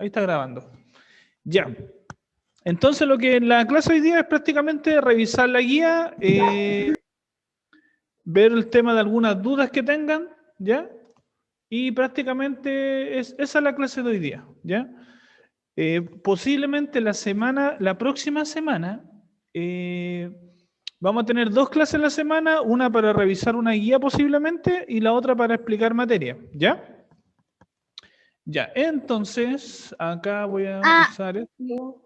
Ahí está grabando. Ya. Entonces lo que la clase hoy día es prácticamente revisar la guía, ver el tema de algunas dudas que tengan, ¿ya? Y prácticamente esa es la clase de hoy día, ¿ya? Posiblemente la próxima semana, vamos a tener 2 clases en la semana, una para revisar una guía posiblemente y la otra para explicar materia, ¿ya? Ya, entonces, acá voy a usar esto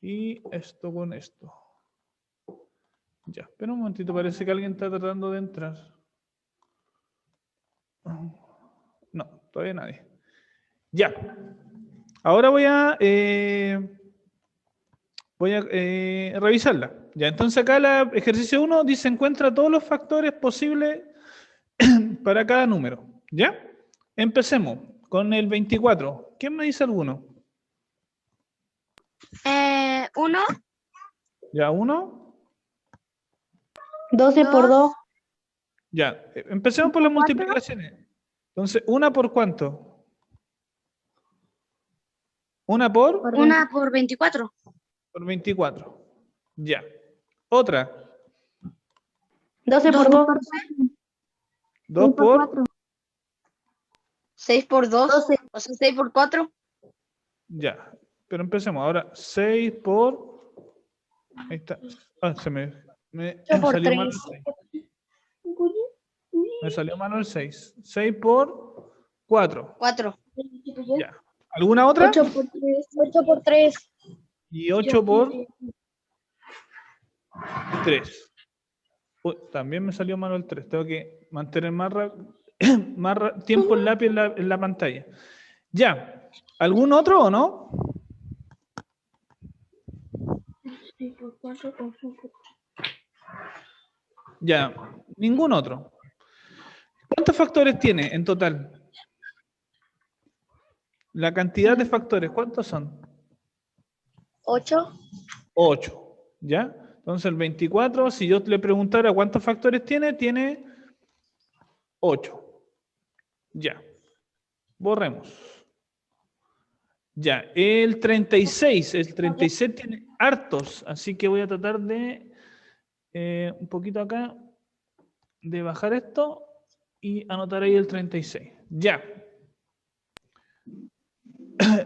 y esto con esto. Ya, espera un momentito, parece que alguien está tratando de entrar. No, todavía nadie. Ya. Ahora voy a revisarla. Ya, entonces acá el ejercicio 1 dice encuentra todos los factores posibles para cada número. ¿Ya? Empecemos con el 24. ¿Quién me dice alguno? 1. Ya, 1. 12 por 2. Ya, empecemos por las multiplicaciones. Entonces, ¿una por cuánto? ¿Una por? 1 por 24. Por 24. Ya. Otra. 12 por 2. 2 por. 6 por 2. 12. O sea, 6 por 4. Ya. Pero empecemos. Ahora, 6 por. Ahí está. Ah, me por salió 3. mal el 6. Me salió mal el 6. 6 por 4. 4. Ya. ¿Alguna otra? 8 por 3. 8 por 3. Y 8 por 3. Uy, también me salió mal el 3. Tengo que mantener más tiempo el lápiz en la pantalla. Ya. ¿Algún otro o no? Ya. Ningún otro. ¿Cuántos factores tiene en total? La cantidad de factores, ¿cuántos son? 8. 8. ¿Ya? Entonces el 24, si yo le preguntara cuántos factores tiene 8. Ya. Borremos. Ya. El 36 tiene hartos, así que voy a tratar de un poquito acá de bajar esto y anotar ahí el 36. Ya.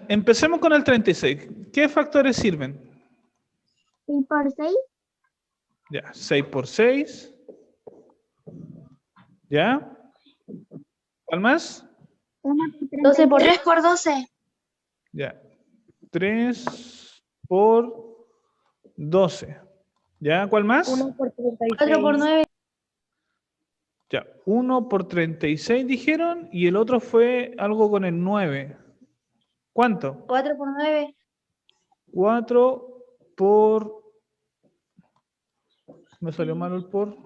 Empecemos con el 36. ¿Qué factores sirven? 6 por 6. Ya, 6 por 6. ¿Ya? ¿Cuál más? 12 por 3 por 12. Ya. 3 por 12. ¿Ya? ¿Cuál más? 1 por 36. 4 por 9. Ya. 1 por 36 dijeron y el otro fue algo con el 9. ¿Cuánto? 4 por 9. 4 por... Me salió mal el por.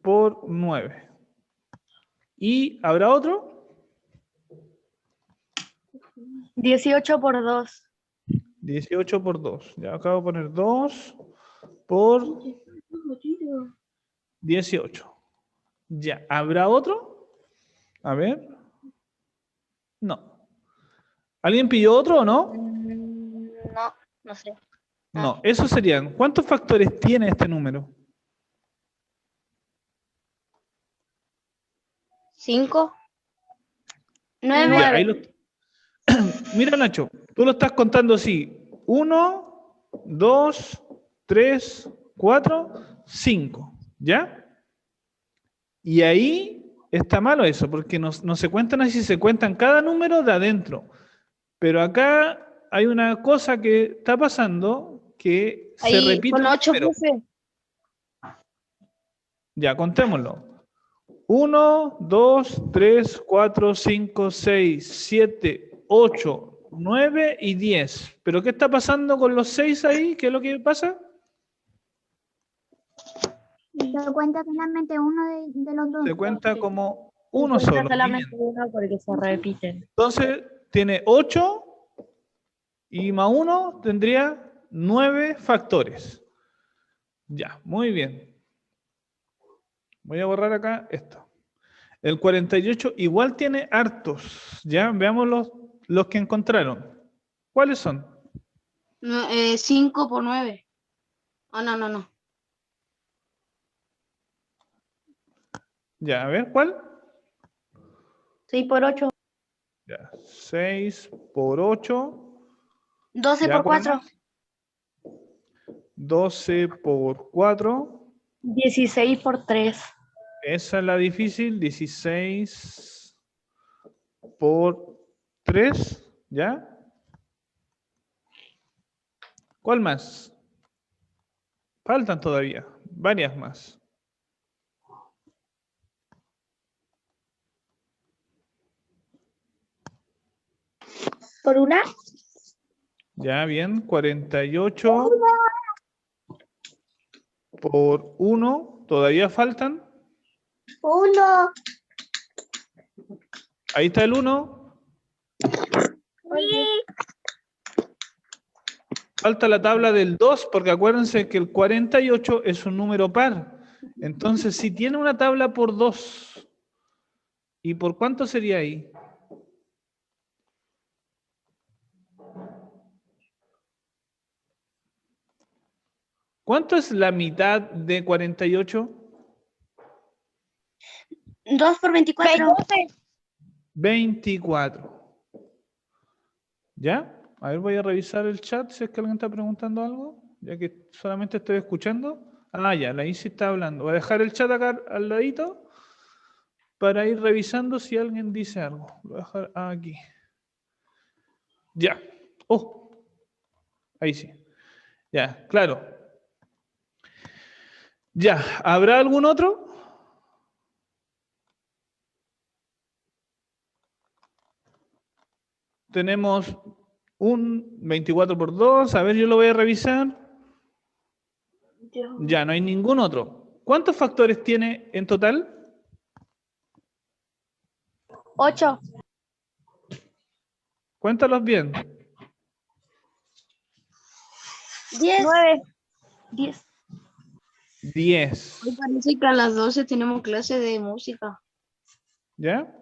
Por 9. ¿Y habrá otro? 18 por 2. 18 por 2. Ya acabo de poner 2 por 18. Ya. ¿Habrá otro? A ver. No. ¿Alguien pidió otro o no? No, no sé. No. Esos serían. ¿Cuántos factores tiene este número? 5. Ya, 9. ahí Mira, Nacho, tú lo estás contando así. 1, 2, 3, 4, 5. ¿Ya? Y ahí está malo eso, porque no se cuentan así, se cuentan cada número de adentro. Pero acá hay una cosa que está pasando que se Ahí, repite. con 8 pero puse. ya, contémoslo. 1, 2, 3, 4, 5, 6, 7, 8, 9 y 10. ¿Pero qué está pasando con los 6 ahí? ¿Qué es lo que pasa? Se cuenta solamente uno de los dos. Se cuenta como uno solo. solamente Bien. uno porque se repiten. Entonces, tiene 8 y más 1 tendría 9 factores. Ya, muy bien. Voy a borrar acá esto. El 48 igual tiene hartos. Ya, veamos los que encontraron. ¿Cuáles son? 5 por 9. Oh, no. Ya, a ver, ¿cuál? 6 por 8. Ya, 6 por 8. 12 Ya, por ¿cuál 4. más? 12 por 4. 16 por 3. Esa es la difícil. 16 por 3. ¿Ya? ¿Cuál más? Faltan todavía. Varias más. Por 1. Ya, bien. 48 por 1. ¿Todavía faltan? 1. Ahí está el 1. Falta la tabla del 2, porque acuérdense que el 48 es un número par. Entonces, si tiene una tabla por 2, ¿y por cuánto sería ahí? ¿Cuánto es la mitad de 48? 2 por 24. 24. ¿Ya? A ver, voy a revisar el chat si es que alguien está preguntando algo, ya que solamente estoy escuchando. Ah, ya, la Isi está hablando. Voy a dejar el chat acá al ladito para ir revisando si alguien dice algo. Lo voy a dejar aquí. Ya. Oh, ahí sí. Ya, claro. Ya, ¿habrá algún otro? Tenemos un 24 por 2. A ver, yo lo voy a revisar. Ya, no hay ningún otro. ¿Cuántos factores tiene en total? 8. Cuéntalos bien. 10. 9. 10. 10. Hoy parece que a las 12 tenemos clase de música. ¿Ya?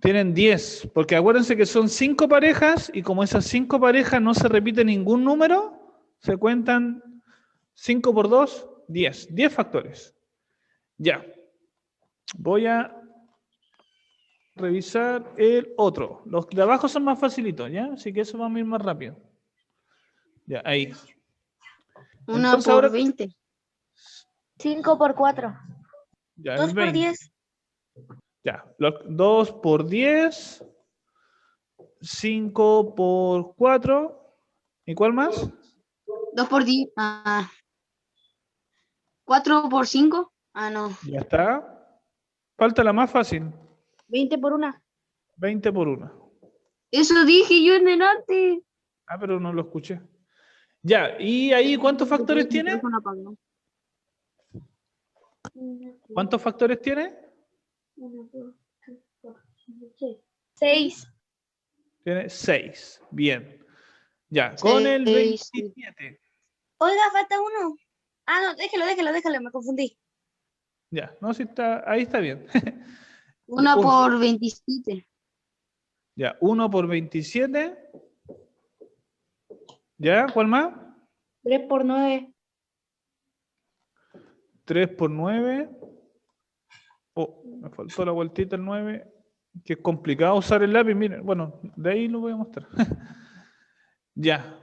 Tienen 10, porque acuérdense que son 5 parejas y como esas 5 parejas no se repite ningún número, se cuentan 5 por 2, 10. 10 factores. Ya. Voy a revisar el otro. Los de abajo son más facilitos, ¿ya? Así que eso vamos a ir más rápido. Ya, ahí. 1 Entonces por ahora- 20. 5 por 4. Ya, 2 el por 20. 10. Ya, 2 por 10, 5 por 4, ¿y cuál más? 2 por 10. 4 por 5. No. Ya está. Falta la más fácil, 20 por 1. 20 por 1. Eso dije yo en el arte. Ah, pero no lo escuché. Ya, ¿y ahí cuántos factores tiene? ¿Cuántos factores tiene? 6. Tiene 6. Bien. Ya, con el 6. 27. Oiga, falta 1. No, déjalo, me confundí. Ya, no, si está, ahí está bien. 1 por 27. Ya, 1 por 27. ¿Ya? ¿Cuál más? 3 por 9. 3 por 9. Oh, me faltó la vueltita el 9. Que es complicado usar el lápiz. Miren, bueno, de ahí lo voy a mostrar. Ya.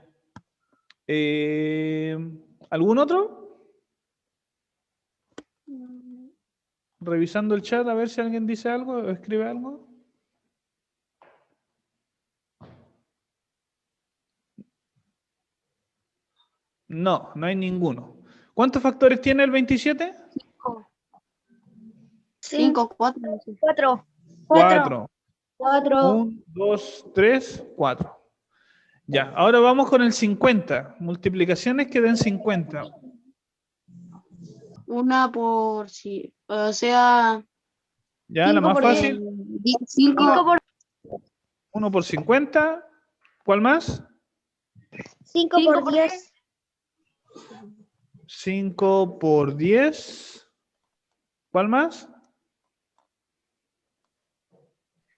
¿Algún otro? Revisando el chat a ver si alguien dice algo o escribe algo. No, no hay ninguno. ¿Cuántos factores tiene el 27? 5, 4. 4. 4. 4. 1, 2, 3, 4. Ya, ahora vamos con el 50. Multiplicaciones que den 50. 1 por... Sí, o sea... Ya, la más por fácil. 5 por... 1 por 50. ¿Cuál más? 5 por 10. 5 por 10. ¿Cuál más?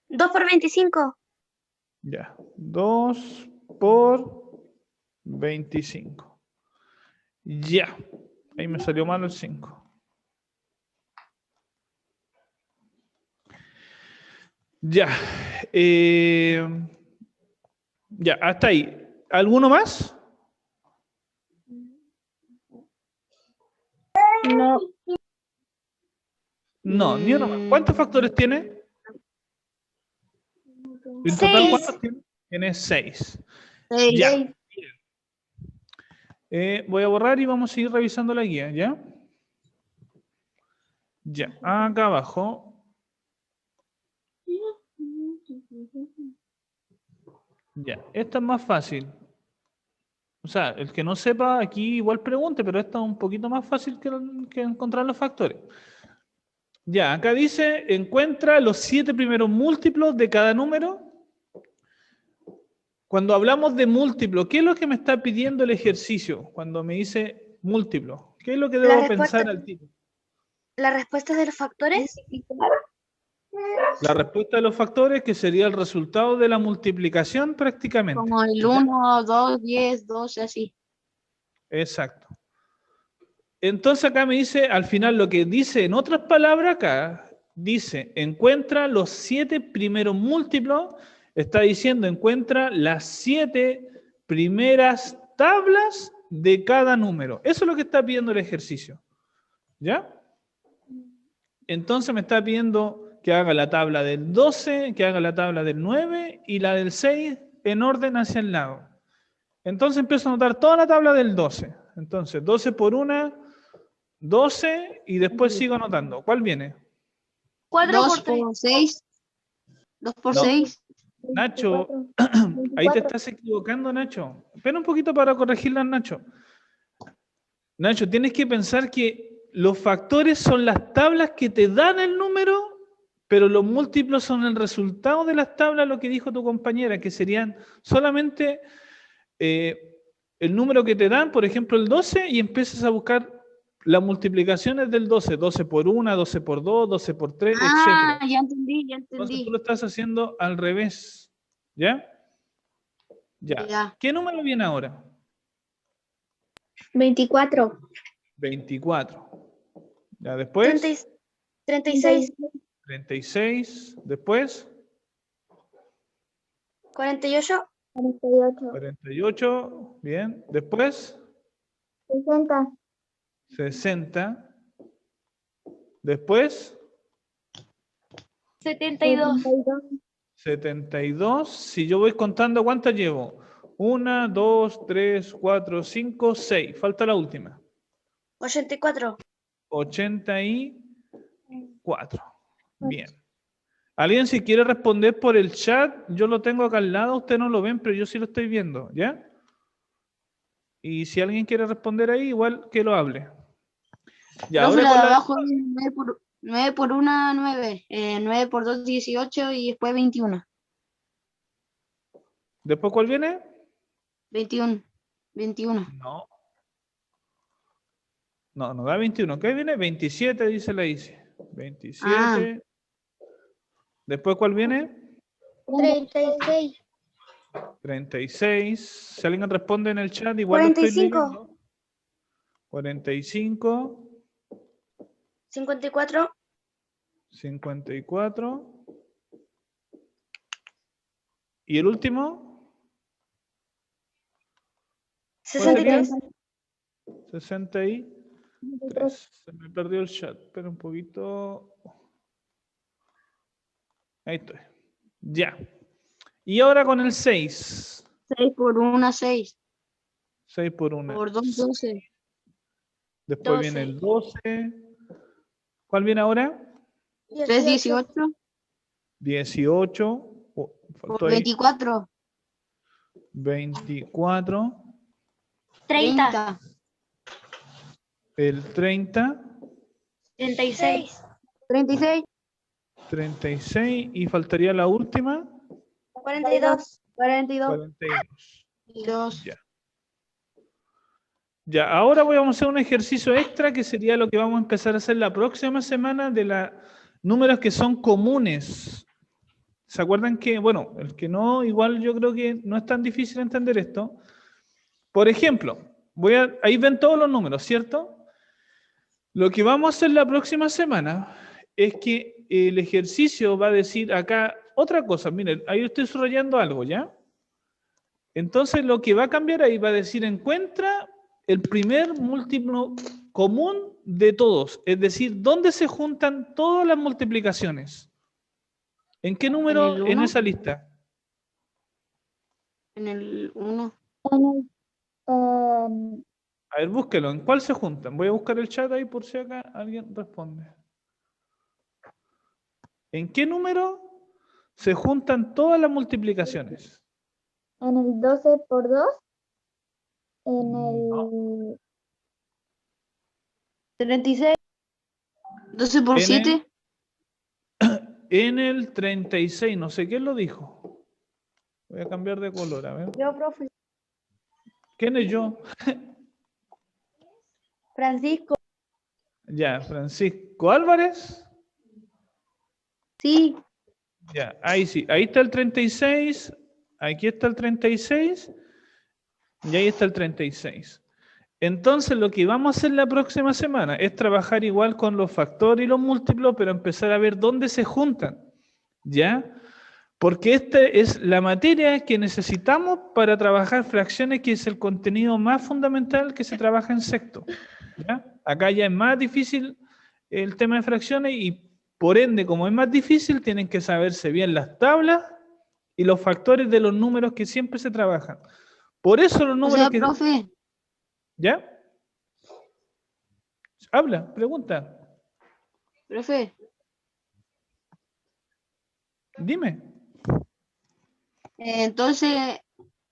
2 por 25. Ya. 2 por 25. Ya. Ahí me salió mal el 5. Ya. Ya, hasta ahí. ¿Alguno más? No. No, ni uno más. ¿Cuántos factores tiene? En total, 6. ¿cuántos tiene? Tiene 6. 6. Ya. Voy a borrar y vamos a seguir revisando la guía, ¿ya? Ya, acá abajo. Ya, esta es más fácil. O sea, el que no sepa aquí igual pregunte, pero esta es un poquito más fácil que encontrar los factores. Ya, acá dice, encuentra los 7 primeros múltiplos de cada número. Cuando hablamos de múltiplo, ¿qué es lo que me está pidiendo el ejercicio cuando me dice múltiplo? ¿Qué es lo que debo pensar al tiro? ¿La respuesta de los factores? La respuesta de los factores, que sería el resultado de la multiplicación prácticamente. Como el 1, 2, 10, 12, así. Exacto. Entonces acá me dice, al final lo que dice, en otras palabras acá, dice, encuentra los 7 primeros múltiplos, está diciendo, encuentra las 7 primeras tablas de cada número. Eso es lo que está pidiendo el ejercicio. ¿Ya? Entonces me está pidiendo que haga la tabla del 12, que haga la tabla del 9 y la del 6 en orden hacia el lado. Entonces empiezo a anotar toda la tabla del 12. Entonces 12 por 1, 12 y después sigo anotando. ¿Cuál viene? 4 2 por 3. por 6. 2 por No. 6. Nacho, ahí te estás equivocando, Nacho. Espera un poquito para corregirla, Nacho. Nacho, tienes que pensar que los factores son las tablas que te dan el número, pero los múltiplos son el resultado de las tablas, lo que dijo tu compañera, que serían solamente el número que te dan, por ejemplo, el 12, y empiezas a buscar las multiplicaciones del 12. 12 por 1, 12 por 2, 12 por 3, Ah, etc. ya entendí, ya Entonces entendí. tú lo estás haciendo al revés. ¿Ya? Ya. Ya. ¿Qué número viene ahora? 24. 24. Ya, después. 36. 36. Después. 48. 48. 48. Bien. Después. 60. 60. Después. 72. 72. Si yo voy contando, ¿cuántas llevo? 1, 2, 3, 4, 5, 6. Falta la última. 84. 84. Bien. ¿Alguien si quiere responder por el chat? Yo lo tengo acá al lado, ustedes no lo ven, pero yo sí lo estoy viendo, ¿ya? Y si alguien quiere responder ahí, igual que lo hable. Ya, Profe, ahora la con de la- abajo es 9 por 1, 9. 9 por 2, 18 y después 21. ¿Después cuál viene? 21. 21. No. No, no da 21. ¿Qué viene? 27, dice la Isi. 27. ¿Después cuál viene? 36. 36. Si alguien responde en el chat, igual lo estoy 45. leyendo. 45. 54. 54. ¿Y el último? 63. 63. Se me perdió el chat. Espera un poquito. Ahí estoy. Ya. Y ahora con el 6. 6 por 1, 6. 6 por 1. Por 2, 12. Después 12. viene el 12. ¿Cuál viene ahora? 3, 18. 18. Oh, Por faltó ahí. 24. 24. 30. El 30. 36. 36. 36. Y faltaría la última. 42. 42. 42. Y 2. Ya. Ya, ahora vamos a hacer un ejercicio extra que sería lo que vamos a empezar a hacer la próxima semana de los números que son comunes. ¿Se acuerdan que, bueno, el que no, igual yo creo que no es tan difícil entender esto? Por ejemplo, ahí ven todos los números, ¿cierto? Lo que vamos a hacer la próxima semana es que el ejercicio va a decir acá otra cosa. Miren, ahí estoy subrayando algo, ¿ya? Entonces lo que va a cambiar ahí va a decir encuentra el primer múltiplo común de todos. Es decir, ¿dónde se juntan todas las multiplicaciones? ¿En qué número ¿En el en uno? esa lista? En el 1. A ver, búsquelo. ¿En cuál se juntan? Voy a buscar el chat ahí por si acá alguien responde. ¿En qué número se juntan todas las multiplicaciones? En el 12 por 2. En No. el 36. 12 por En 7. En el 36, no sé quién lo dijo. Voy a cambiar de color, a ver. Yo, profe. ¿Quién es yo? Francisco. Ya, Francisco Álvarez. Sí. Ya, ahí sí. Ahí está el 36. Aquí está el 36. Y ahí está el 36. Entonces lo que vamos a hacer la próxima semana es trabajar igual con los factores y los múltiplos, pero empezar a ver dónde se juntan. ¿Ya? Porque esta es la materia que necesitamos para trabajar fracciones, que es el contenido más fundamental que se trabaja en sexto. ¿Ya? Acá ya es más difícil el tema de fracciones y por ende, como es más difícil, tienen que saberse bien las tablas y los factores de los números que siempre se trabajan. Por eso los O números sea, que... profe, ¿Ya? Habla, pregunta. profe, Dime. entonces,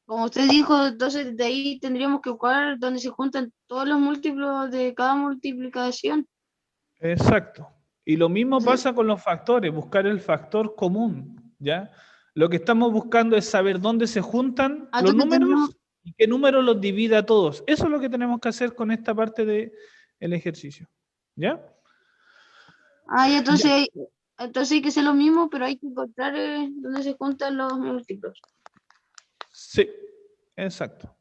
como usted dijo, entonces de ahí tendríamos que buscar dónde se juntan todos los múltiplos de cada multiplicación. Exacto. Y lo mismo Sí. pasa con los factores, buscar el factor común, ¿ya? Lo que estamos buscando es saber dónde se juntan los Entonces números tendríamos, y qué número los divide a todos. Eso es lo que tenemos que hacer con esta parte del ejercicio, ¿ya? y entonces hay que hacer lo mismo, pero hay que encontrar dónde se juntan los múltiplos. Sí, exacto.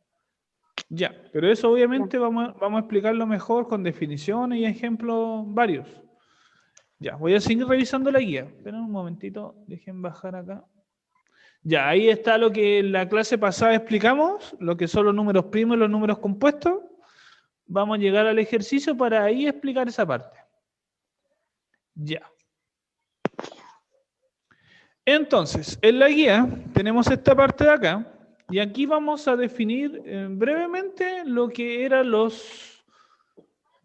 Ya, pero eso obviamente vamos a explicarlo mejor con definiciones y ejemplos varios. Ya, voy a seguir revisando la guía. Esperen un momentito, dejen bajar acá. Ya, ahí está lo que en la clase pasada explicamos, lo que son los números primos y los números compuestos. Vamos a llegar al ejercicio para ahí explicar esa parte. Ya. Entonces, en la guía tenemos esta parte de acá, y aquí vamos a definir brevemente lo que era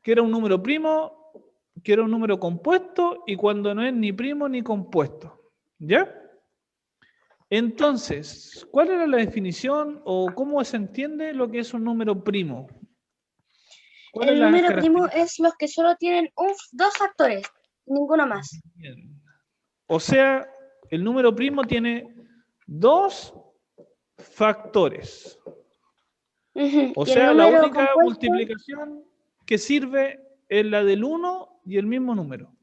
que era un número primo, que era un número compuesto, y cuando no es ni primo ni compuesto. ¿Ya? Entonces, ¿cuál era la definición o cómo se entiende lo que es un número primo? ¿Cuál es El la número primo característica? es los que solo tienen dos factores, ninguno más. Bien. O sea, el número primo tiene dos factores. Ujú. O Y el sea, la número única compuesto, multiplicación que sirve es la del 1 y el mismo número.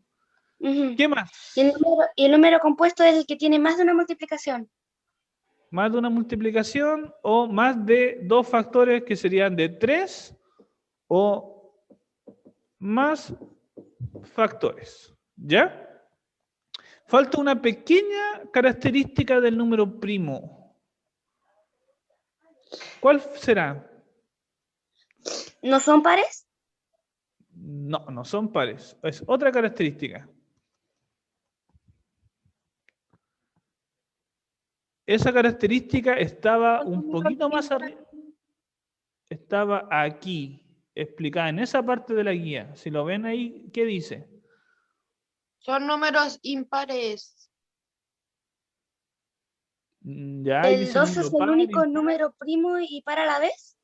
ujú. ¿Qué más? Y el número compuesto es el que tiene más de una multiplicación. Más de una multiplicación o más de dos factores que serían de 3 o más factores. ¿Ya? Falta una pequeña característica del número primo. ¿Cuál será? ¿No son pares? No, no son pares. Es otra característica. Esa característica estaba un poquito más arriba. Estaba aquí, explicada en esa parte de la guía. Si lo ven ahí, ¿qué dice? Son números impares. Ya, ahí ¿El dice 12 es número el par, único impar. número primo y par a la vez?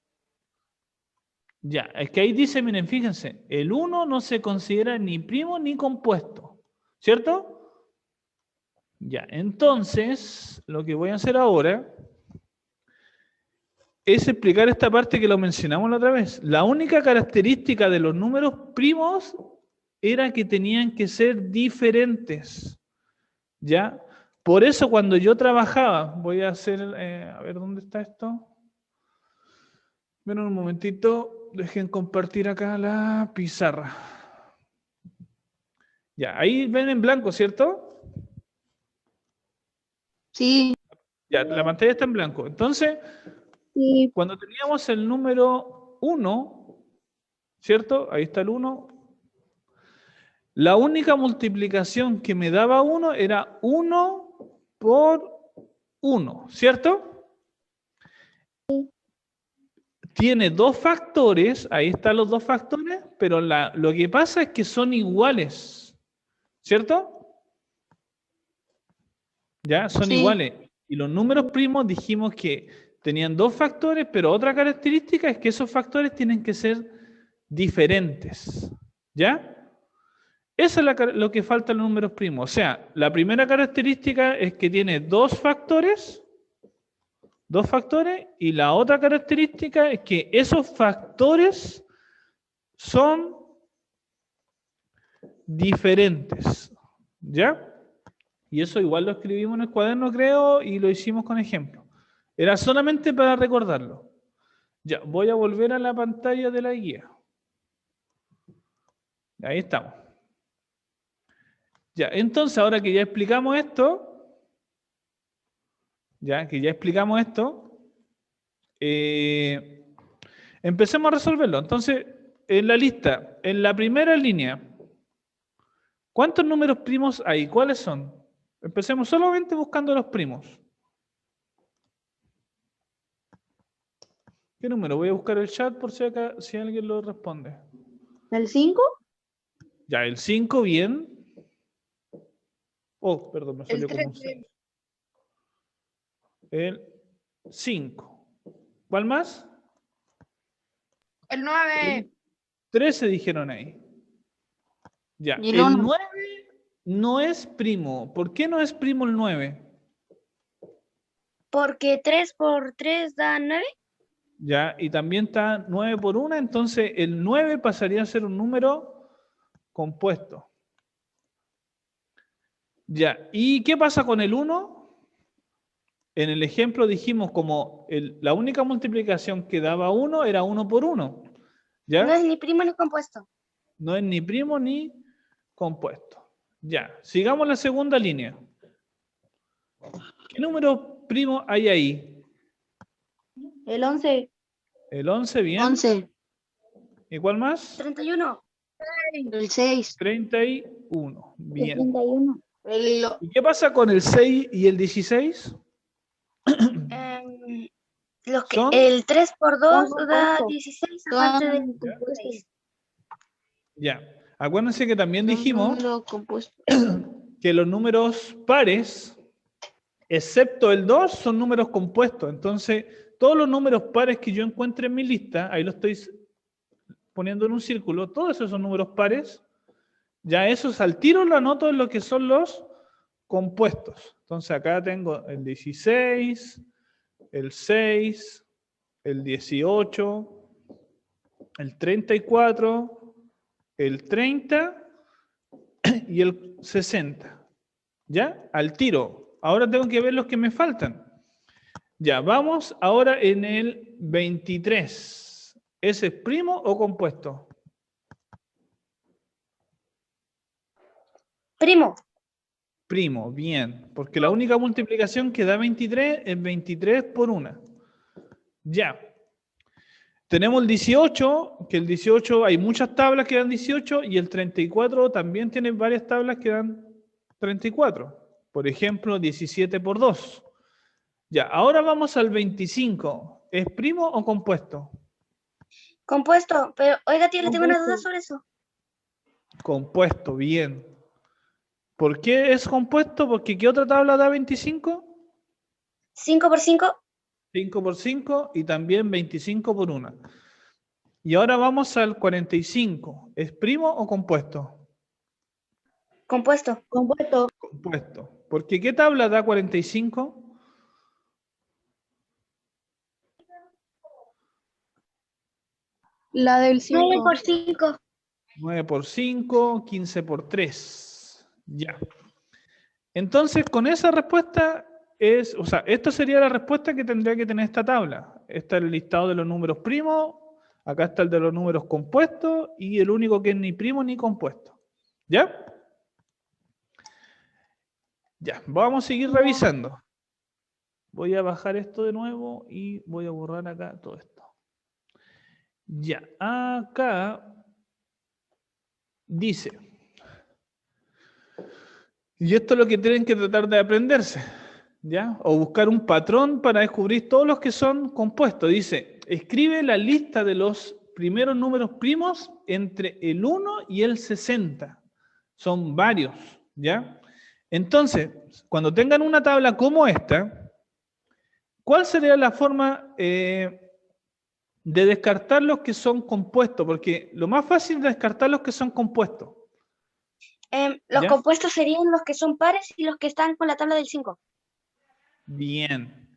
Ya, es que ahí dice, miren, fíjense, el 1 no se considera ni primo ni compuesto, ¿cierto? Ya, entonces, lo que voy a hacer ahora es explicar esta parte que lo mencionamos la otra vez. La única característica de los números primos era que tenían que ser diferentes, ¿ya? Por eso cuando yo trabajaba, voy a hacer, a ver, ¿dónde está esto? Bueno, un momentito, dejen compartir acá la pizarra. Ya, ahí ven en blanco, ¿cierto? Sí, Ya, la pantalla está en blanco. Entonces, Sí, cuando teníamos el número 1, ¿cierto? Ahí está el 1. La única multiplicación que me daba 1 era 1 por 1, ¿cierto? Tiene dos factores, ahí están los dos factores, pero lo que pasa es que son iguales, ¿cierto? Ya, son Sí. iguales. Y los números primos dijimos que tenían dos factores, pero otra característica es que esos factores tienen que ser diferentes, ¿ya? Eso es lo que falta en los números primos. O sea, la primera característica es que tiene dos factores, y la otra característica es que esos factores son diferentes, ¿ya? Y eso igual lo escribimos en el cuaderno, creo, y lo hicimos con ejemplo. Era solamente para recordarlo. Ya, voy a volver a la pantalla de la guía. Ahí estamos. Ya, entonces ahora que ya explicamos esto, empecemos a resolverlo. Entonces, en la lista, en la primera línea, ¿cuántos números primos hay? ¿Cuáles son? Empecemos solamente buscando los primos. ¿Qué número? Voy a buscar el chat por si acá, si alguien lo responde. ¿El 5? Ya, el 5, bien. Oh, perdón, me El salió como un 13. 6. El 5. ¿Cuál más? El 9. 13 dijeron ahí. Ya, Y el el 1. 9 no es primo. ¿Por qué no es primo el 9? Porque 3 por 3 da 9. Ya, y también está 9 por 1, entonces el 9 pasaría a ser un número compuesto. Ya, ¿y qué pasa con el 1? En el ejemplo dijimos como la única multiplicación que daba 1 era 1 por 1. ¿Ya? No es ni primo ni compuesto. No es ni primo ni compuesto. Ya, sigamos la segunda línea. ¿Qué número primo hay ahí? El 11. El 11, bien. 11. ¿Y cuál más? 31. El 6. 31, bien. 31. ¿Y qué pasa con el 6 y el 16? Son- El 3 por 2 Son da compuestos. 16 aparte de 6. Ya. Acuérdense que también dijimos Número compuesto. que los números pares, excepto el 2, son números compuestos. Entonces, todos los números pares que yo encuentre en mi lista, ahí lo estoy poniendo en un círculo, todos esos son números pares, ya esos al tiro lo anoto en lo que son los compuestos. Entonces acá tengo el 16, el 6, el 18, el 34, el 30 y el 60. ¿Ya? Al tiro. Ahora tengo que ver los que me faltan. Ya, vamos ahora en el 23. ¿Ese es primo o compuesto? Primo. Primo, bien. Porque la única multiplicación que da 23 es 23 por 1. Ya. Tenemos el 18, que el 18 hay muchas tablas que dan 18 y el 34 también tiene varias tablas que dan 34. Por ejemplo, 17 por 2. Ya, ahora vamos al 25. ¿Es primo o compuesto? Compuesto. Pero, oiga, tío, le tengo una duda sobre eso. Compuesto, bien. ¿Por qué es compuesto? Porque ¿qué otra tabla da 25? 5 por 5. 5 por 5 y también 25 por 1. Y ahora vamos al 45. ¿Es primo o compuesto? Compuesto. Compuesto. Compuesto. Porque ¿qué tabla da 45? La del 9 5. por 5. 9 por 5, 15 por 3. Ya. Entonces, con esa respuesta es, o sea, esta sería la respuesta que tendría que tener esta tabla. Está el listado de los números primos, acá está el de los números compuestos y el único que es ni primo ni compuesto. ¿Ya? Ya, vamos a seguir revisando. Voy a bajar esto de nuevo y voy a borrar acá todo esto. Ya, acá dice, y esto es lo que tienen que tratar de aprenderse, ¿ya? O buscar un patrón para descubrir todos los que son compuestos. Dice, escribe la lista de los primeros números primos entre el 1 y el 60. Son varios, ¿ya? Entonces, cuando tengan una tabla como esta, ¿cuál sería la forma de descartar los que son compuestos? Porque lo más fácil es descartar los que son compuestos. Los ¿Ya? compuestos serían los que son pares y los que están con la tabla del 5. Bien.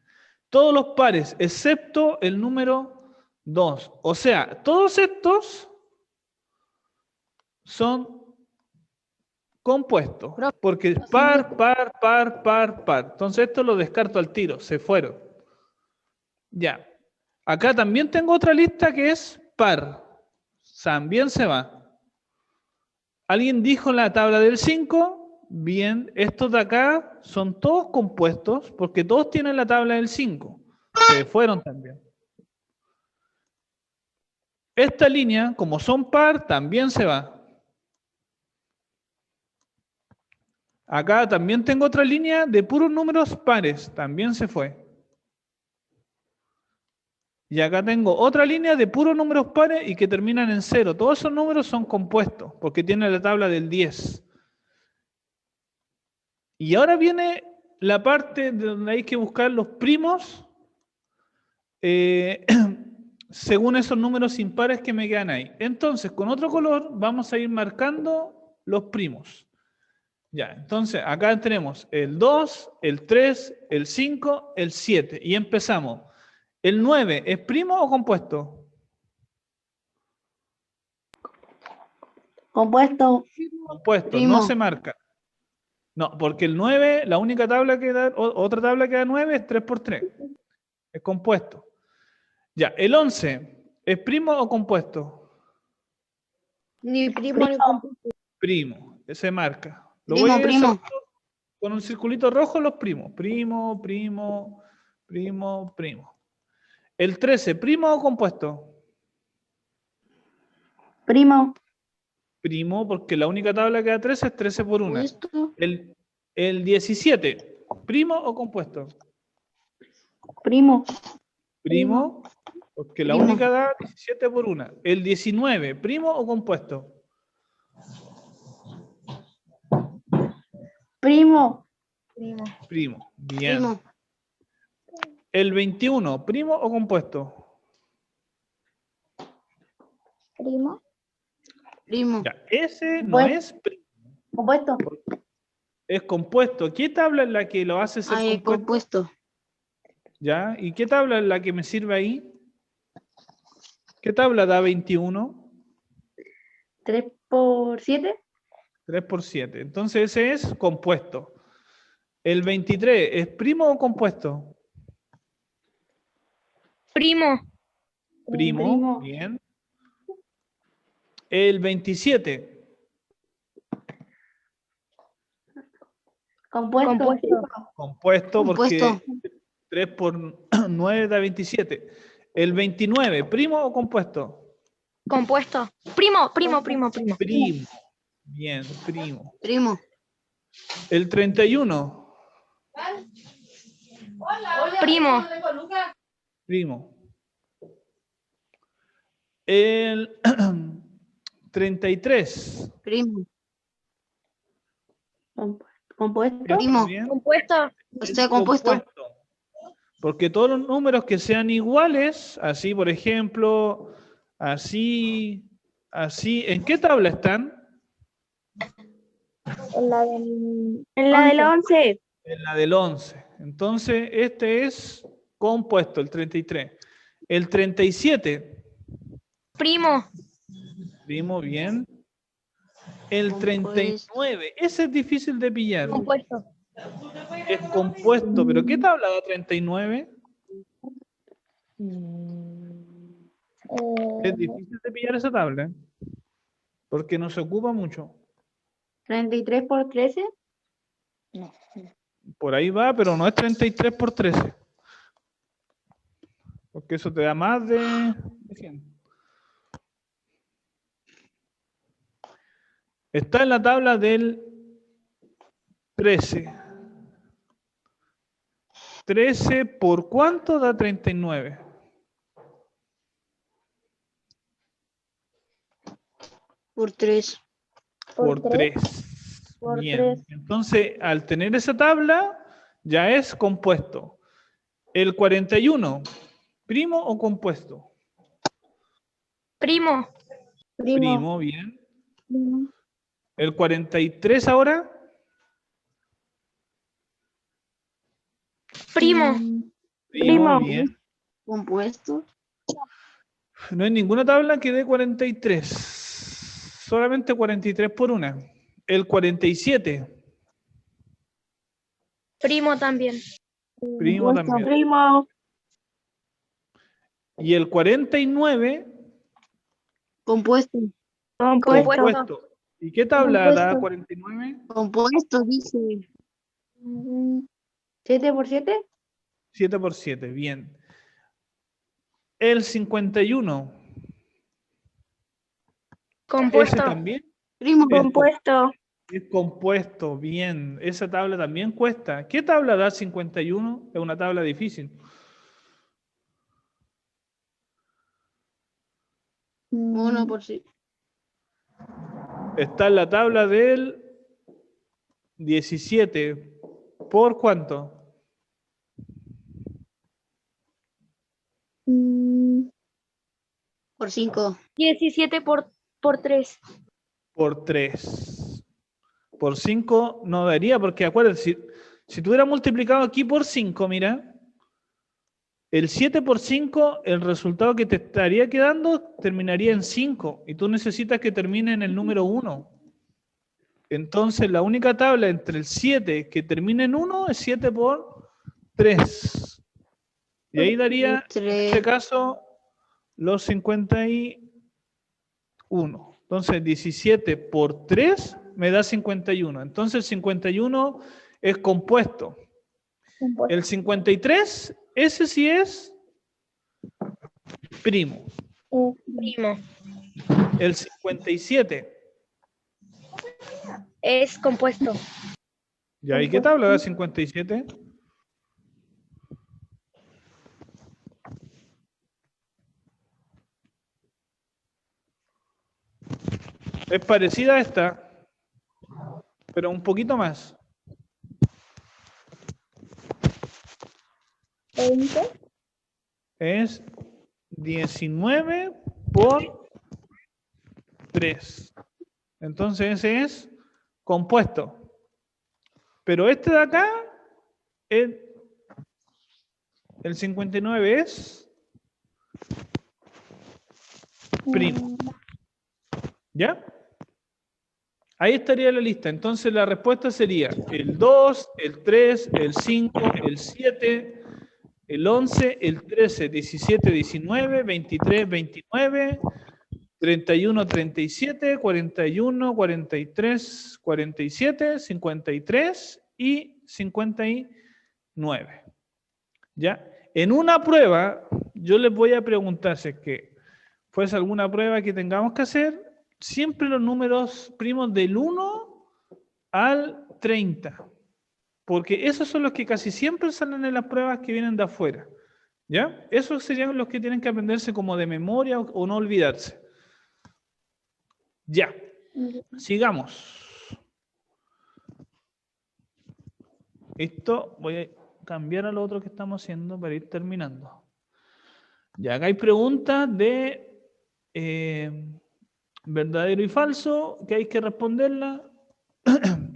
Todos los pares, excepto el número 2. O sea, todos estos son compuestos. Porque es par, par, par, par, par. Entonces esto lo descarto al tiro. Se fueron. Ya. Acá también tengo otra lista que es par. También se va. ¿Alguien dijo la tabla del 5? Bien, estos de acá son todos compuestos porque todos tienen la tabla del 5. Se fueron también. Esta línea, como son par, también se va. Acá también tengo otra línea de puros números pares. También se fue. Y acá tengo otra línea de puros números pares y que terminan en 0. Todos esos números son compuestos porque tienen la tabla del 10. Y ahora viene la parte donde hay que buscar los primos según esos números impares que me quedan ahí. Entonces, con otro color vamos a ir marcando los primos. Ya, entonces acá tenemos el 2, el 3, el 5, el 7. Y empezamos. ¿El 9 es primo o compuesto? Compuesto. Compuesto, Primo. no se marca. No, porque el 9, la única tabla que da, otra tabla que da 9 es 3 por 3. Es compuesto. Ya, el 11, ¿es primo o compuesto? Ni primo ni compuesto. Primo, se marca. Lo Primo, voy a ir primo. sacando con un circulito rojo los primos. Primo, primo, primo, primo. El 13, ¿primo o compuesto? Primo. Primo, porque la única tabla que da 13 es 13 por 1. Compuesto. El 17, ¿primo o compuesto? Primo. Primo, porque la Primo. única da 17 por 1. El 19, ¿primo o compuesto? Primo. Primo, bien. Primo. El 21, ¿primo o compuesto? Primo. Primo. Ya, ese no Bueno. es primo, Compuesto. es compuesto. ¿Qué tabla es la que lo hace ser Ay, compuesto? compuesto. ¿Ya? ¿Y qué tabla es la que me sirve ahí? ¿Qué tabla da 21? 3 por 7. 3 por 7. Entonces ese es compuesto. El 23, ¿es primo o compuesto? Primo. Primo, Primo. bien. El 27, Compuesto. compuesto porque Compuesto. 3 por 9 da 27. El 29, ¿primo o compuesto? Compuesto. Primo, primo, primo, primo. Primo. Bien, primo. Primo. El 31, Primo. primo. El 33. Primo. Compuesto. Primo. Bien. Compuesto. O sea, compuesto. Porque todos los números que sean iguales, así por ejemplo, así, así, ¿en qué tabla están? En la del... En la del 11. En la del 11. Entonces, este es compuesto, el 33. El 37, Primo. primo, bien. El Compuesto. 39, ese es difícil de pillar. Compuesto. Es compuesto, pero ¿qué tabla da 39? Es difícil de pillar esa tabla, porque no se ocupa mucho. 33 por 13. Por ahí va, pero no es 33 por 13. Porque eso te da más de 100. Está en la tabla del 13. 13 por ¿cuánto da 39? Por 3. Por 3. Por Bien. 3. Entonces, al tener esa tabla, ya es compuesto. El 41, ¿primo o compuesto? Primo. Primo, bien. Primo. El 43 ahora, Primo. primo, bien. Compuesto. No hay ninguna tabla que dé 43. Solamente 43 por una. El 47, Primo también. primo también. Primo. Y el 49, Compuesto. compuesto. ¿Y qué tabla da Compuesto. 49? Compuesto, dice. 7 por 7. 7 por 7, bien. El 51, ese Compuesto. también Primo. es Compuesto. es compuesto, bien. Esa tabla también cuesta. ¿Qué tabla da 51? Es una tabla difícil. 1 por 6. Está en la tabla del 17. ¿Por cuánto? Por 5. 17 por 3. Por 3. Por 5 no daría, porque acuérdense, si tú hubieras multiplicado aquí por 5, mira, el 7 por 5, el resultado que te estaría quedando terminaría en 5, y tú necesitas que termine en el número 1. Entonces, la única tabla entre el 7 que termine en 1 es 7 por 3. Y ahí daría, en este caso, los 51. Entonces, 17 por 3 me da 51. Entonces, el 51 es compuesto. El 53, ese sí es primo. Primo. El 57. Es compuesto. ¿Y ahí qué tabla da 57? Es parecida a esta, pero un poquito más. 20. Es 19 por 3. Entonces ese es compuesto. Pero este de acá, el 59 es primo. ¿Ya? Ahí estaría la lista. Entonces la respuesta sería el 2, el 3, el 5, el 7, el 11, el 13, 17, 19, 23, 29, 31, 37, 41, 43, 47, 53 y 59. ¿Ya? En una prueba, yo les voy a preguntar si es que fuese alguna prueba que tengamos que hacer, siempre los números primos del 1 al 30. Porque esos son los que casi siempre salen en las pruebas que vienen de afuera. ¿Ya? Esos serían los que tienen que aprenderse como de memoria o no olvidarse. Ya. Sigamos. Esto voy a cambiar a lo otro que estamos haciendo para ir terminando. Ya, acá hay preguntas de verdadero y falso que hay que responderla.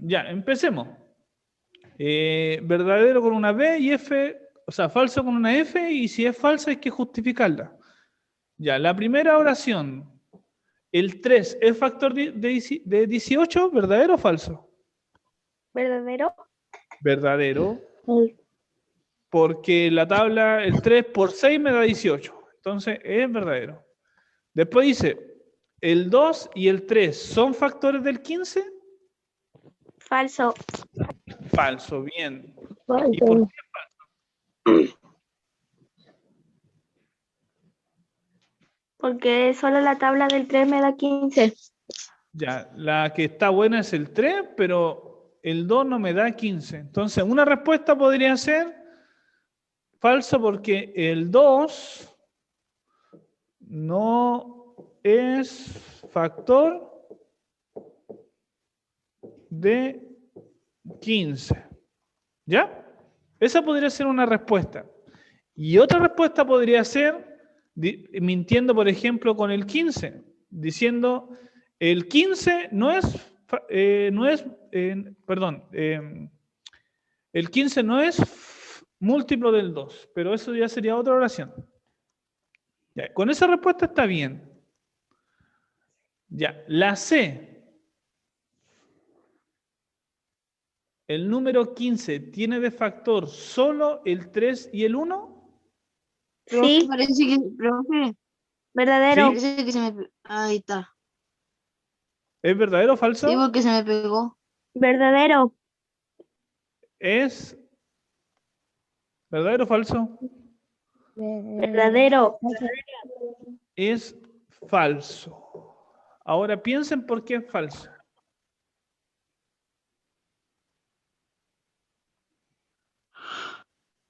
Ya, empecemos. Verdadero con una B y F, o sea, falso con una F, y si es falsa hay que justificarla. Ya, la primera oración. ¿El 3 es factor de 18? ¿Verdadero o falso? ¿Verdadero? Verdadero. Porque la tabla, el 3 por 6 me da 18. Entonces es verdadero. Después dice, ¿el 2 y el 3 son factores del 15? Falso. Falso, bien. ¿Y por qué? Porque solo la tabla del 3 me da 15. Ya, la que está buena es el 3, pero el 2 no me da 15. Entonces, una respuesta podría ser falso porque el 2 no es factor de 15. ¿Ya? Esa podría ser una respuesta. Y otra respuesta podría ser mintiendo, por ejemplo, con el 15, diciendo el 15 el 15 no es múltiplo del 2, pero eso ya sería otra oración. Ya, con esa respuesta está bien. Ya, la C. ¿El número 15 tiene de factor solo el 3 y el 1? Profe, Sí, parece que, profe, verdadero. Sí. parece que se me... Ahí está. ¿Es verdadero o falso? Sí, porque se me pegó. Verdadero. ¿Es verdadero o falso? Verdadero. Es falso. Ahora piensen por qué es falso.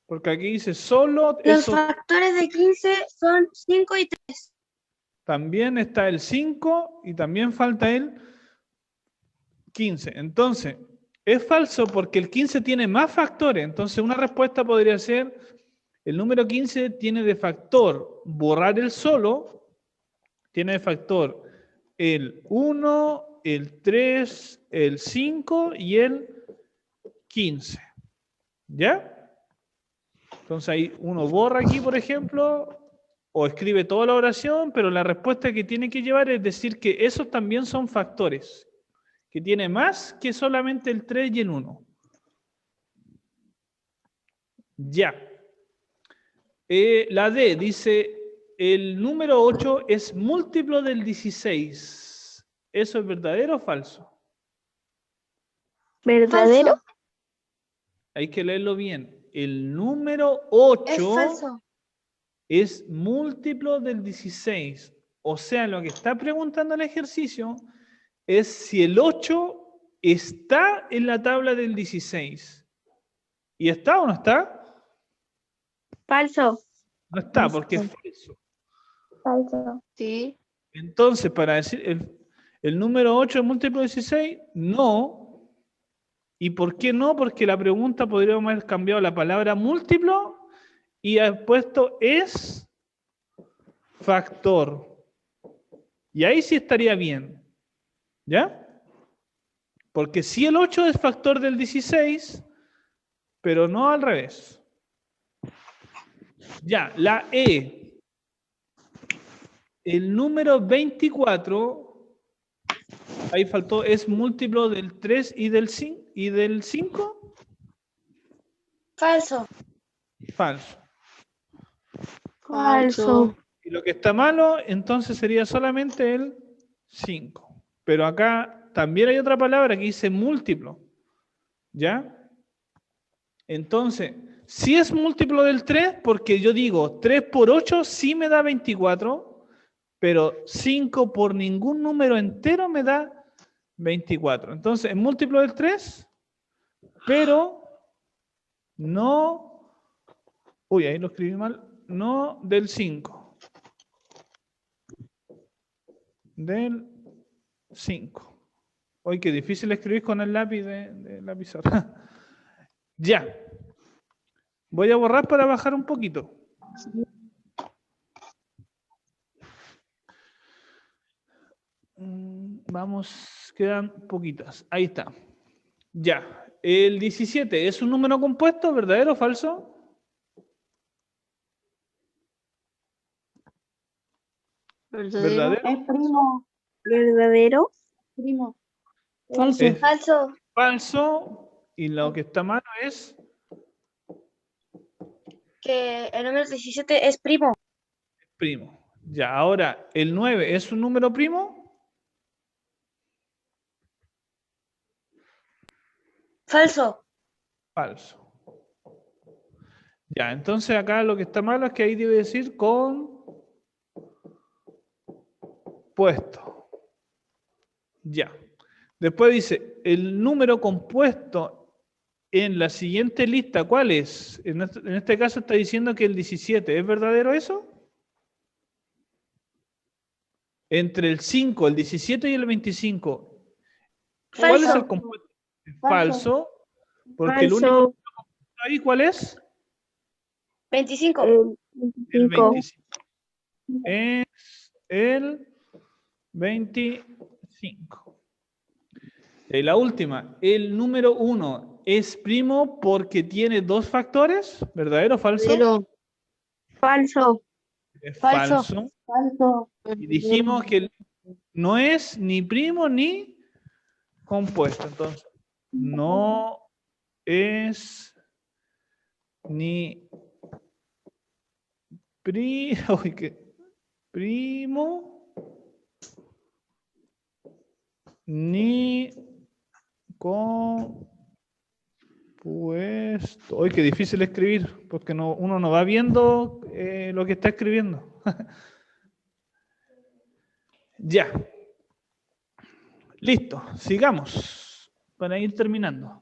Porque aquí dice solo Los eso. factores de 15 son 5 y 3. También está el 5 y también falta el 15. Entonces, es falso porque el 15 tiene más factores. Entonces, una respuesta podría ser, el número 15 tiene de factor borrar el solo, tiene de factor el 1, el 3, el 5 y el 15. ¿Ya? Entonces ahí uno borra aquí, por ejemplo, o escribe toda la oración, pero la respuesta que tiene que llevar es decir que esos también son factores, que tiene más que solamente el 3 y el 1. Ya. La D dice, el número 8 es múltiplo del 16. ¿Eso es verdadero o falso? Verdadero. Falso. Hay que leerlo bien. El número Es 8 falso. es múltiplo del 16. O sea, lo que está preguntando el ejercicio es si el 8 está en la tabla del 16. ¿Y está o no está? Falso. No está, porque es falso. Falso. Sí. Entonces, para decir el número 8 es múltiplo de 16, no. ¿Y por qué no? Porque la pregunta podríamos haber cambiado la palabra múltiplo y haber puesto es factor. Y ahí sí estaría bien. ¿Ya? Porque sí el 8 es factor del 16, pero no al revés. Ya, la E. El número 24, ahí faltó, es múltiplo del 3 y del 5. Falso. Falso. Falso. Y lo que está malo, entonces sería solamente el 5. Pero acá también hay otra palabra que dice múltiplo. ¿Ya? Entonces, si es múltiplo del 3, porque yo digo 3 por 8 sí me da 24, pero 5 por ningún número entero me da 24. Entonces, es múltiplo del 3, pero no... Uy, ahí lo escribí mal. No del 5. Del 5. Uy, qué difícil escribir con el lápiz de la pizarra. Ya. Voy a borrar para bajar un poquito. Vamos, quedan poquitas. Ahí está. Ya. El 17, ¿es un número compuesto, verdadero o falso? Verdadero. ¿Verdadero? Es primo. Verdadero. Primo. Falso. Es Falso. falso. Y lo que está malo es Que el número 17 es primo. primo. Ya, ahora, ¿el 9 es un número primo? Falso. Falso. Ya, entonces acá lo que está malo es que ahí debe decir compuesto. Ya. Después dice, el número compuesto en la siguiente lista, ¿cuál es? En este caso está diciendo que el 17. ¿Es verdadero eso? Entre el 5, el 17 y el 25. ¿Cuál es el Falso. compuesto? Falso. Porque el único Falso. ahí, ¿cuál es? 25. El El 25. 25. Es el 25. Y la última, el número 1 es primo porque tiene dos factores, ¿verdadero o falso? Pero, Falso. Es Falso. falso. falso. Y dijimos que no es ni primo ni compuesto. Entonces, no es ni primo ni compuesto. Hoy qué difícil escribir, porque uno no va viendo lo que está escribiendo. Ya. Listo, sigamos para ir terminando.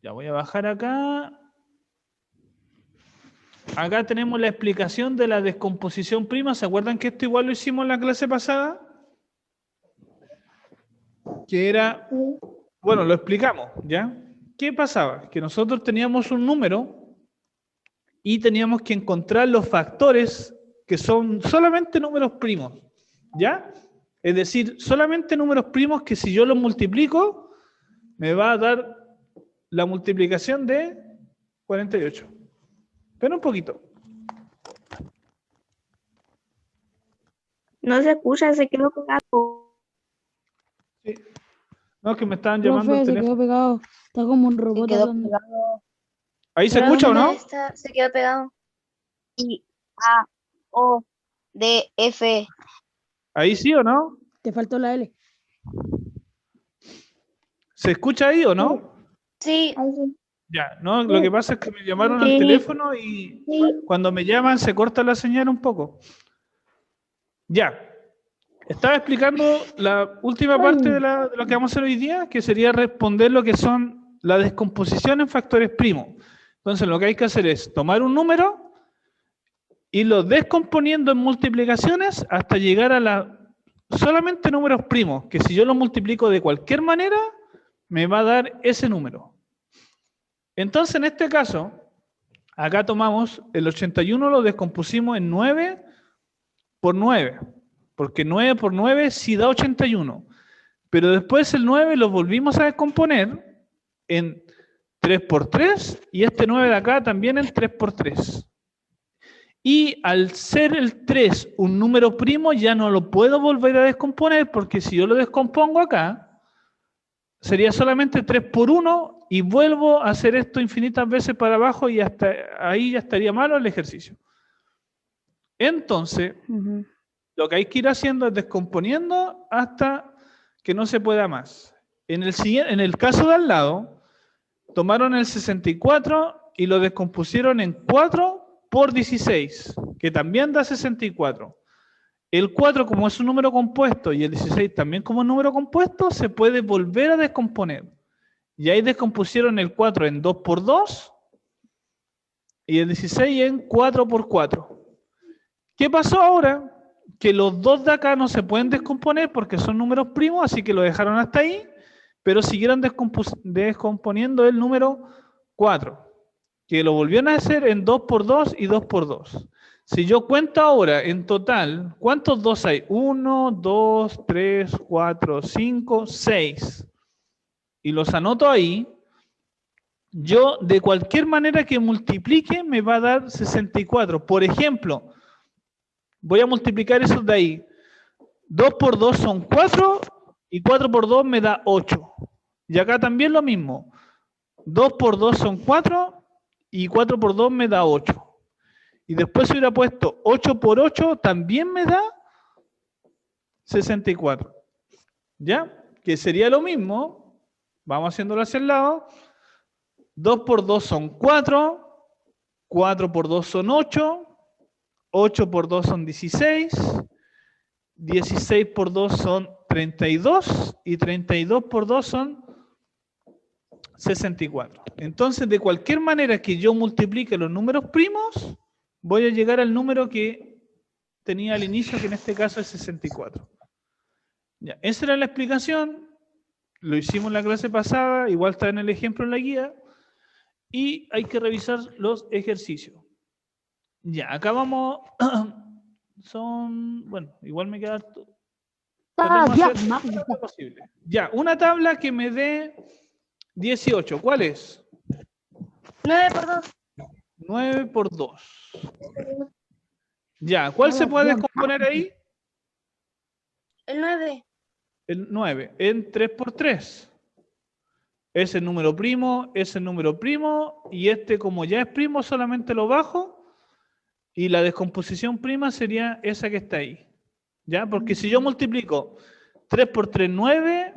Ya voy a bajar acá. Acá tenemos la explicación de la descomposición prima. ¿Se acuerdan que esto igual lo hicimos en la clase pasada? Que era, bueno, lo explicamos, ¿ya? ¿Qué pasaba? Que nosotros teníamos un número y teníamos que encontrar los factores que son solamente números primos, ¿ya? Es decir, solamente números primos que si yo los multiplico, me va a dar la multiplicación de 48. Pero un poquito. No se escucha, se quedó pegado. Sí. No, que me estaban llamando Profe, al se teléfono. quedó pegado. Está como un robot quedó hablando. ¿Ahí se Pero escucha o no? Se quedó pegado. I, A, O, D, F. ¿Ahí sí o no? Te faltó la L. ¿Se escucha ahí o no? Sí. Ahí sí. Ya, no, lo que pasa es que me llamaron al Sí. teléfono y cuando me llaman se corta la señal un poco. Ya. Estaba explicando la última parte de lo que vamos a hacer hoy día, que sería responder lo que son la descomposición en factores primos. Entonces lo que hay que hacer es tomar un número, irlo descomponiendo en multiplicaciones hasta llegar a solamente números primos, que si yo lo multiplico de cualquier manera, me va a dar ese número. Entonces, en este caso, acá tomamos el 81, lo descompusimos en 9 por 9, porque 9 por 9 sí da 81. Pero después el 9 lo volvimos a descomponer en 3 por 3 y este 9 de acá también en 3 por 3. Y al ser el 3 un número primo, ya no lo puedo volver a descomponer, porque si yo lo descompongo acá, sería solamente 3 por 1 y vuelvo a hacer esto infinitas veces para abajo y hasta ahí ya estaría malo el ejercicio. Entonces, lo que hay que ir haciendo es descomponiendo hasta que no se pueda más. En el caso de al lado, tomaron el 64 y lo descompusieron en 4 por 16, que también da 64. El 4, como es un número compuesto, y el 16 también como un número compuesto, se puede volver a descomponer. Y ahí descompusieron el 4 en 2 por 2 y el 16 en 4 por 4. ¿Qué pasó ahora? Que los dos de acá no se pueden descomponer porque son números primos, así que lo dejaron hasta ahí, pero siguieron descomponiendo el número 4, que lo volvieron a hacer en 2 por 2 y 2 por 2. Si yo cuento ahora en total, ¿cuántos 2 hay? 1, 2, 3, 4, 5, 6. Y los anoto ahí. Yo, de cualquier manera que multiplique, me va a dar 64. Por ejemplo, voy a multiplicar esos de ahí. 2 por 2 son 4 y 4 por 2 me da 8. Y acá también lo mismo. 2 por 2 son 4 y 4 por 2 me da 8. Y después si hubiera puesto 8 por 8 también me da 64. ¿Ya? Que sería lo mismo. Vamos haciéndolo hacia el lado. 2 por 2 son 4. 4 por 2 son 8. 8 por 2 son 16. 16 por 2 son 32. Y 32 por 2 son 64. Entonces, de cualquier manera que yo multiplique los números primos, voy a llegar al número que tenía al inicio, que en este caso es 64. Ya, esa era la explicación. Lo hicimos en la clase pasada, igual está en el ejemplo en la guía. Y hay que revisar los ejercicios. Ya, acá vamos. Son, bueno, igual me queda. Posible. Ya, una tabla que me dé 18. ¿Cuál es? 9 por 2. 9 por 2. Ya, ¿cuál se puede descomponer ahí? El 9. El 9 en 3 por 3. Es el número primo, es el número primo, y este como ya es primo solamente lo bajo, y la descomposición prima sería esa que está ahí. ¿Ya? Porque si yo multiplico 3 por 3, 9,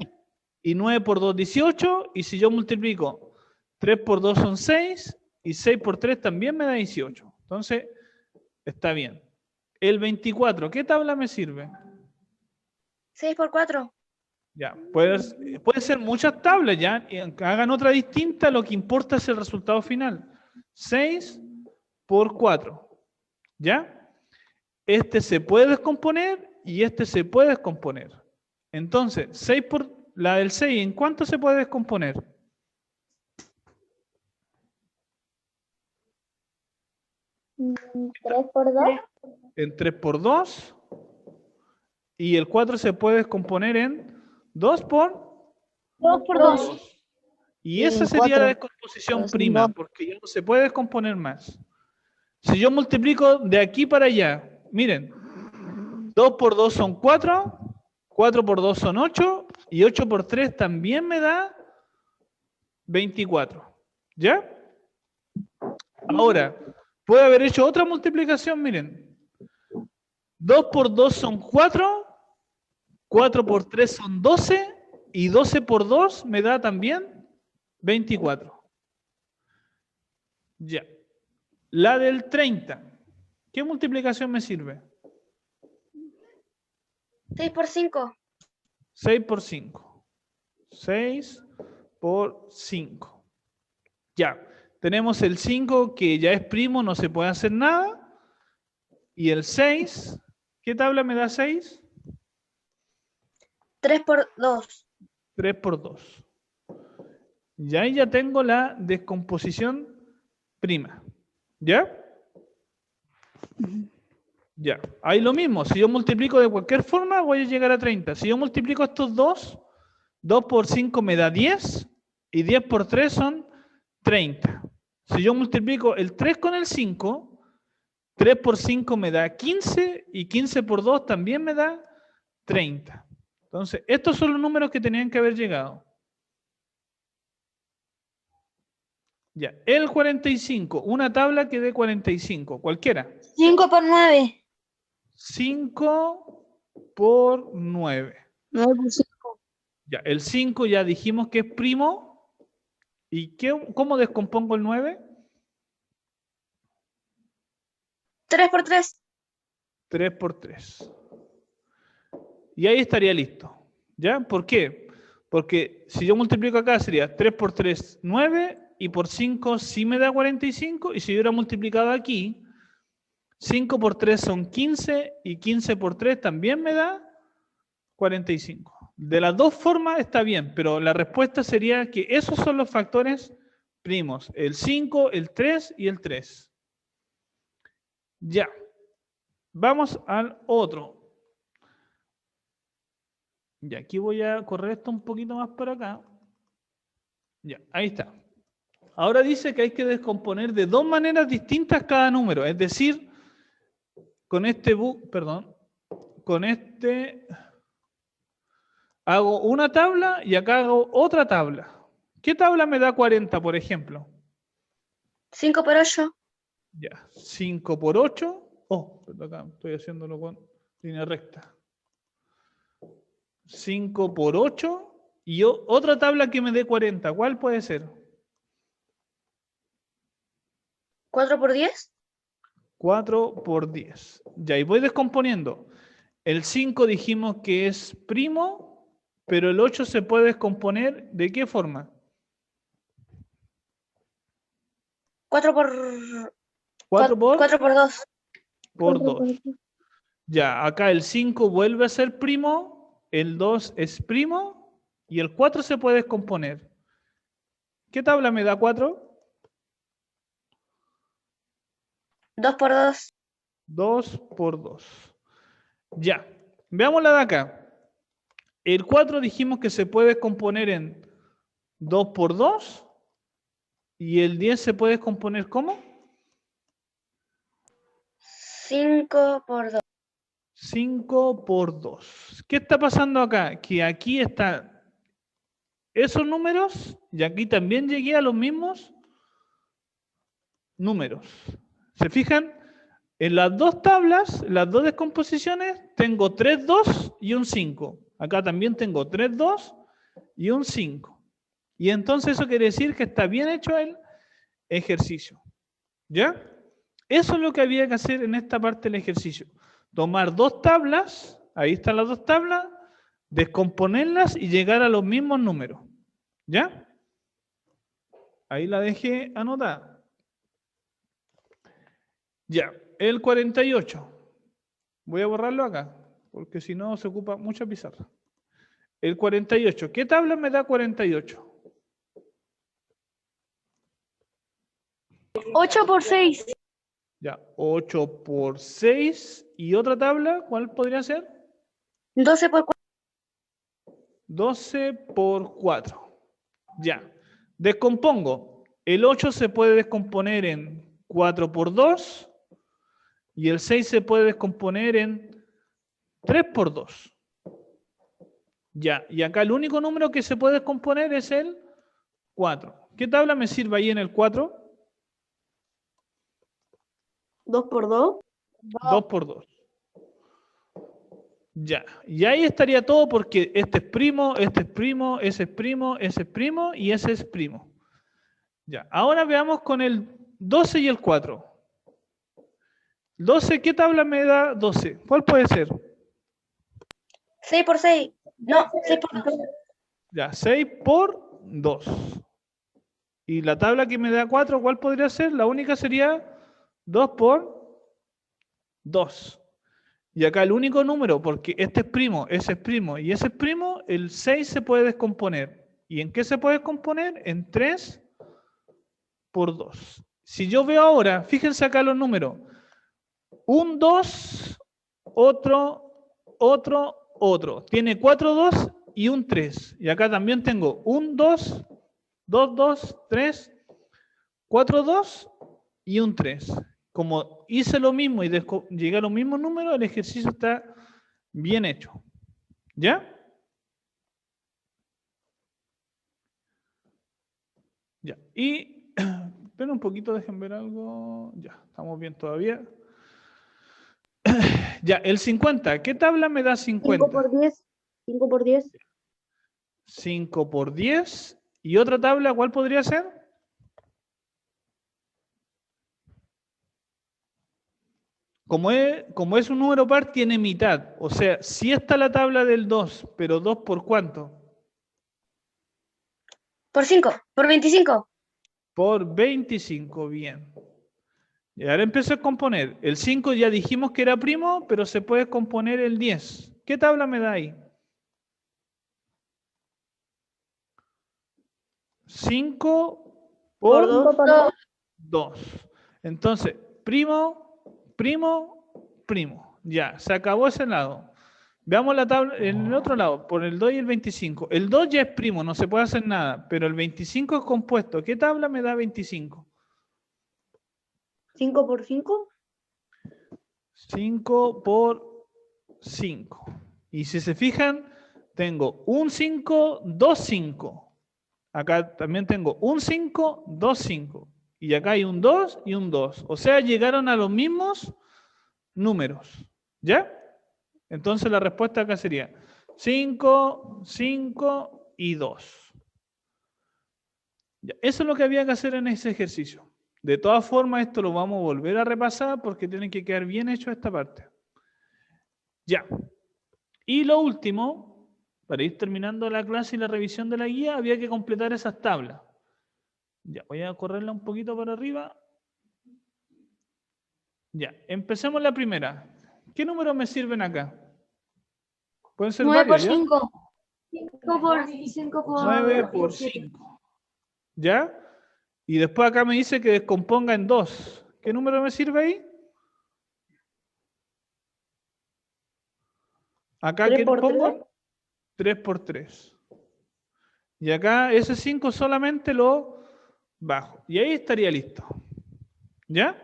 y 9 por 2, 18, y si yo multiplico 3 por 2 son 6, y 6 por 3 también me da 18. Entonces, está bien. El 24, ¿qué tabla me sirve? 6 por 4. Ya, puede ser muchas tablas, ya, y hagan otra distinta, lo que importa es el resultado final. 6 por 4, ¿ya? Este se puede descomponer y este se puede descomponer. Entonces, 6 por, la del 6, ¿en cuánto se puede descomponer? ¿3 por 2? En 3 por 2. Y el 4 se puede descomponer en 2 por 2 por 2. Y esa sería la descomposición prima, porque ya no se puede descomponer más. Si yo multiplico de aquí para allá, miren, 2 por 2 son 4, 4 por 2 son 8, y 8 por 3 también me da 24. ¿Ya? Ahora, puedo haber hecho otra multiplicación, miren. 2 por 2 son 4, 4 por 3 son 12, y 12 por 2 me da también 24. Ya. La del 30. ¿Qué multiplicación me sirve? 6 por 5. 6 por 5. 6 por 5. Ya. Tenemos el 5 que ya es primo, no se puede hacer nada. Y el 6, ¿qué tabla me da 6? 3 por 2. 3 por 2. Y ahí ya tengo la descomposición prima. ¿Ya? Ya. Ahí lo mismo. Si yo multiplico de cualquier forma, voy a llegar a 30. Si yo multiplico estos dos, 2 por 5 me da 10. Y 10 por 3 son 30. Si yo multiplico el 3 con el 5, 3 por 5 me da 15. Y 15 por 2 también me da 30. Entonces, estos son los números que tenían que haber llegado. Ya, el 45, una tabla que dé 45, cualquiera. 5 por 9. 5 por 9. 9 por 5. Ya, el 5 ya dijimos que es primo. ¿Y cómo descompongo el 9? 3 por 3. 3 por 3. Y ahí estaría listo. ¿Ya? ¿Por qué? Porque si yo multiplico acá sería 3 por 3, 9, y por 5 sí me da 45, y si yo hubiera multiplicado aquí, 5 por 3 son 15, y 15 por 3 también me da 45. De las dos formas está bien, pero la respuesta sería que esos son los factores primos, el 5, el 3 y el 3. Ya. Vamos al otro. Y aquí voy a correr esto un poquito más para acá. Ya, ahí está. Ahora dice que hay que descomponer de dos maneras distintas cada número. Es decir, con este hago una tabla y acá hago otra tabla. ¿Qué tabla me da 40, por ejemplo? 5 por 8. Ya, 5 por 8. Oh, perdón, acá estoy haciéndolo con línea recta. 5 por 8. Y otra tabla que me dé 40. ¿Cuál puede ser? 4 por 10. 4 por 10. Ya, y voy descomponiendo. El 5 dijimos que es primo, pero el 8 se puede descomponer ¿de qué forma? 4 por 4 por 2. por 2. Ya, acá el 5 vuelve a ser primo, el 2 es primo y el 4 se puede descomponer. ¿Qué tabla me da 4? 2 por 2. 2 por 2. Ya, veamos la de acá. El 4 dijimos que se puede descomponer en 2 por 2 y el 10 se puede descomponer ¿cómo? 5 por 2. 5 por 2. ¿Qué está pasando acá? Que aquí están esos números y aquí también llegué a los mismos números. ¿Se fijan? En las dos tablas, las dos descomposiciones, tengo 3 2 y un 5. Acá también tengo 3 2 y un 5. Y entonces eso quiere decir que está bien hecho el ejercicio. ¿Ya? Eso es lo que había que hacer en esta parte del ejercicio. Tomar dos tablas, ahí están las dos tablas, descomponerlas y llegar a los mismos números. ¿Ya? Ahí la dejé anotada. Ya, el 48. Voy a borrarlo acá, porque si no se ocupa mucha pizarra. El 48. ¿Qué tabla me da 48? 8 por 6. Ya, 8 por 6. ¿Y otra tabla? ¿Cuál podría ser? 12 por 4. 12 por 4. Ya. Descompongo. El 8 se puede descomponer en 4 por 2 y el 6 se puede descomponer en 3 por 2. Ya. Y acá el único número que se puede descomponer es el 4. ¿Qué tabla me sirve ahí en el 4? 2 por 2. 2 por 2. Ya, y ahí estaría todo porque este es primo, este es primo, ese es primo, ese es primo y ese es primo. Ya, ahora veamos con el 12 y el 4. 12, ¿qué tabla me da 12? ¿Cuál puede ser? 6 por 6. No, 6 por 2. Ya, 6 por 2. Y la tabla que me da 4, ¿cuál podría ser? La única sería 2 por 2. Y acá el único número, porque este es primo, ese es primo y ese es primo, el 6 se puede descomponer. ¿Y en qué se puede descomponer? En 3 por 2. Si yo veo ahora, fíjense acá los números. Un 2, otro, otro. Tiene 4 2 y un 3. Y acá también tengo un 2, 2 2, 3, 4 2 y un 3. Como hice lo mismo y llegué a los mismos números, el ejercicio está bien hecho. ¿Ya? Ya. Y, esperen un poquito, dejen ver algo. Ya, estamos bien todavía. Ya, el 50. ¿Qué tabla me da 50? 5 por 10. 5 por 10. 5 por 10. ¿Y otra tabla cuál podría ser? Como es un número par, tiene mitad. O sea, si está la tabla del 2, pero 2 por cuánto? Por 5. Por 25. Por 25, bien. Y ahora empiezo a componer. El 5 ya dijimos que era primo, pero se puede componer el 10. ¿Qué tabla me da ahí? 5 por 2. Entonces, primo, primo, primo. Ya, se acabó ese lado. Veamos la tabla en el otro lado, por el 2 y el 25. El 2 ya es primo, no se puede hacer nada, pero el 25 es compuesto. ¿Qué tabla me da 25? 5 por 5. 5 por 5. Y si se fijan, tengo un 5, 2 5. Acá también tengo un 5, 2 5. Y acá hay un 2 y un 2. O sea, llegaron a los mismos números. ¿Ya? Entonces la respuesta acá sería 5, 5 y 2. Ya, eso es lo que había que hacer en ese ejercicio. De todas formas, esto lo vamos a volver a repasar porque tiene que quedar bien hecho esta parte. Ya. Y lo último, para ir terminando la clase y la revisión de la guía, había que completar esas tablas. Ya, voy a correrla un poquito para arriba. Ya, empecemos la primera. ¿Qué números me sirven acá? Pueden ser 9 por varios, ¿ya? 5. 5 por 9 por 5. ¿Ya? Y después acá me dice que descomponga en 2. ¿Qué número me sirve ahí? Acá, ¿qué pongo? 3 por 3. Y acá ese 5 solamente lo bajo. Y ahí estaría listo. ¿Ya?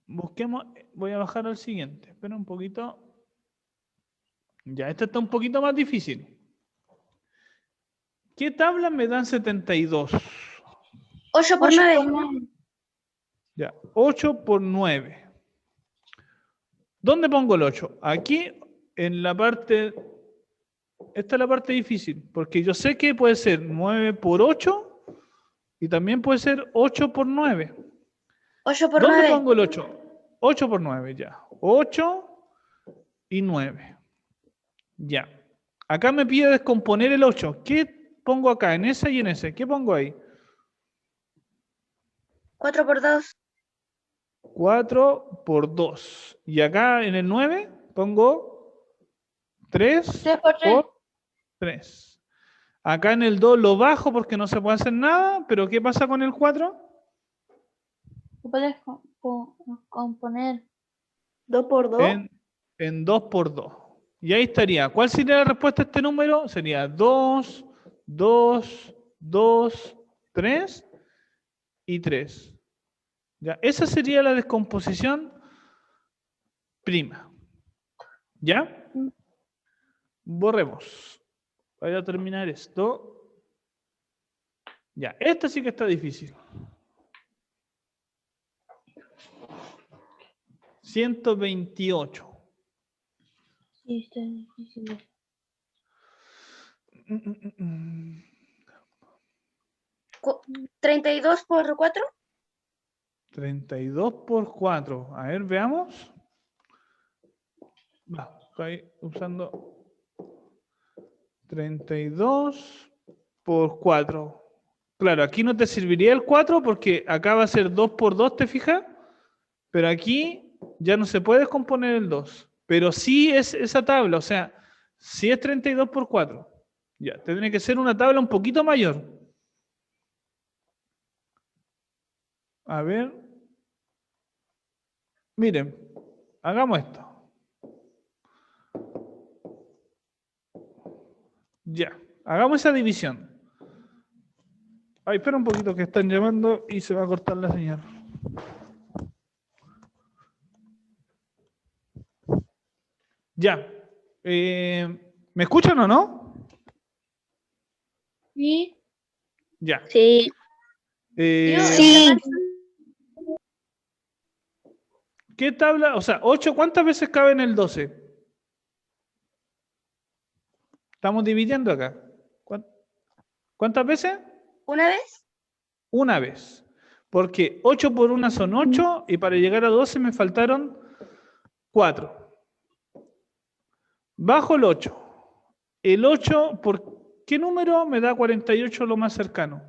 Busquemos, voy a bajar al siguiente. Espera un poquito. Ya, este está un poquito más difícil. ¿Qué tablas me dan 72? 8 por 9. Ya, 8 por 9. ¿Dónde pongo el 8? Aquí, en la parte... Esta es la parte difícil, porque yo sé que puede ser 9 por 8 y también puede ser 8 por 9. 8 por ¿Dónde 9. pongo el 8? 8 por 9, ya. 8 y 9. Ya. Acá me pide descomponer el 8. ¿Qué pongo acá? En ese y en ese. ¿Qué pongo ahí? 4 por 2. 4 por 2. Y acá en el 9 pongo 3 3 por 3. por 3. Acá en el 2 lo bajo porque no se puede hacer nada, pero ¿qué pasa con el 4? Puedes componer 2 por 2. En 2 por 2. Y ahí estaría. ¿Cuál sería la respuesta a este número? Sería 2, 2, 2, 3 y 3. ¿Ya? Esa sería la descomposición prima. ¿Ya? Borremos. Voy a terminar esto. Ya, esta sí que está difícil. 128. Sí, está difícil. 32 por 4. 32 por 4. A ver, veamos. Va, estoy usando 32 por 4. Claro, aquí no te serviría el 4 porque acá va a ser 2 por 2, ¿te fijas? Pero aquí ya no se puede descomponer el 2. Pero sí es esa tabla, o sea, sí es 32 por 4. Ya, tendría que ser una tabla un poquito mayor. A ver. Miren, hagamos esto. Ya, hagamos esa división. Ay, espera un poquito que están llamando y se va a cortar la señal. Ya. ¿Me escuchan o no? Sí. Ya. Sí. Sí. ¿Qué tabla? O sea, 8, ¿cuántas veces cabe en el 12? Estamos dividiendo acá. ¿Cuántas veces? ¿Una vez? Una vez. Porque 8 por 1 son 8 y para llegar a 12 me faltaron 4. Bajo el 8. El 8, ¿por qué número me da 48 lo más cercano?